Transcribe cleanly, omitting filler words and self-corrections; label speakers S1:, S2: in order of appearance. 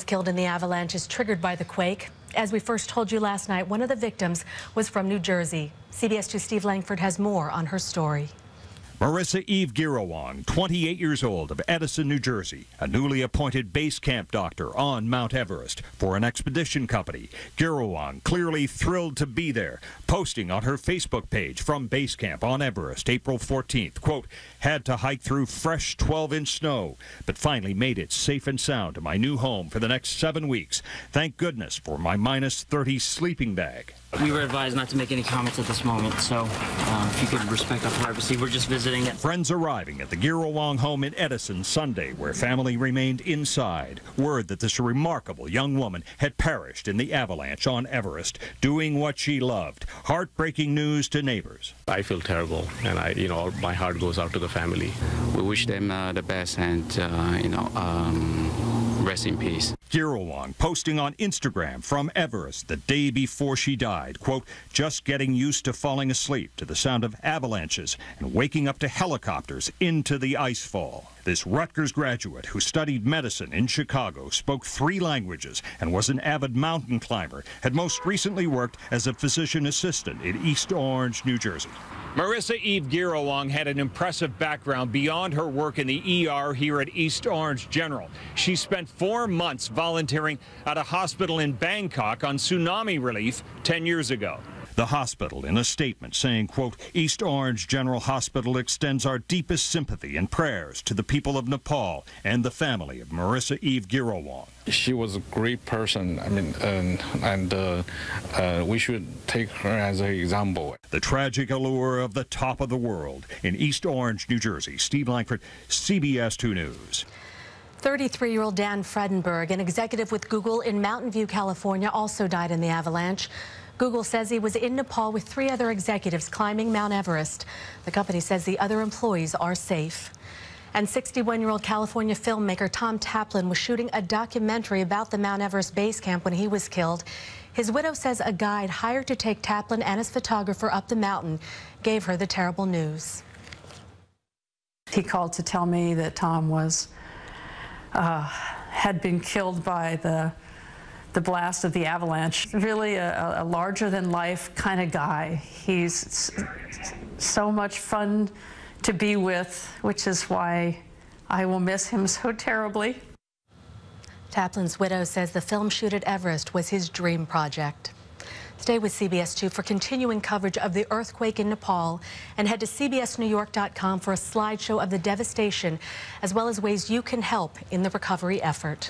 S1: Killed in the avalanche is triggered by the quake. As we first told you last night, one of the victims was from New Jersey. CBS 2's Steve Langford has more on her story.
S2: Marissa Eve Girawang, 28 years old, of Edison, New Jersey, a newly appointed base camp doctor on Mount Everest for an expedition company. Girawang clearly thrilled to be there, posting on her Facebook page from base camp on Everest, April 14th, quote, "Had to hike through fresh 12-inch snow, but finally made it safe and sound to my new home for the next 7 weeks. Thank goodness for my -30 sleeping bag."
S3: We were advised not to make any comments at this moment, so if you could respect our privacy, we're just visiting it.
S2: Friends arriving at the Girawang home in Edison Sunday, where family remained inside. Word that this remarkable young woman had perished in the avalanche on Everest, doing what she loved. Heartbreaking news to neighbors.
S4: I feel terrible, and my heart goes out to the family.
S5: We wish them the best, and rest in peace.
S2: Girawang posting on Instagram from Everest the day before she died, quote, "Just getting used to falling asleep to the sound of avalanches and waking up to helicopters into the icefall." This Rutgers graduate who studied medicine in Chicago, spoke 3 languages, and was an avid mountain climber, had most recently worked as a physician assistant in East Orange, New Jersey. Marissa Eve Girawang had an impressive background beyond her work in the ER here at East Orange General. She spent 4 months volunteering at a hospital in Bangkok on tsunami relief 10 years ago. The hospital, in a statement, saying, quote, "East Orange General Hospital extends our deepest sympathy and prayers to the people of Nepal and the family of Marissa Eve Girawang."
S6: She was a great person, and we should take her as an example.
S2: The tragic allure of the top of the world. In East Orange, New Jersey, Steve Langford, CBS 2 News.
S1: 33-year-old Dan Fredenberg, an executive with Google in Mountain View, California, also died in the avalanche. Google says he was in Nepal with 3 other executives climbing Mount Everest. The company says the other employees are safe. And 61-year-old California filmmaker Tom Taplin was shooting a documentary about the Mount Everest base camp when he was killed. His widow says a guide hired to take Taplin and his photographer up the mountain gave her the terrible news.
S7: He called to tell me that Tom had been killed by the blast of the avalanche. Really a larger-than-life kind of guy. He's so much fun to be with, which is why I will miss him so terribly.
S1: Taplin's widow says the film shoot at Everest was his dream project. Stay with CBS 2 for continuing coverage of the earthquake in Nepal, and head to cbsnewyork.com for a slideshow of the devastation, as well as ways you can help in the recovery effort.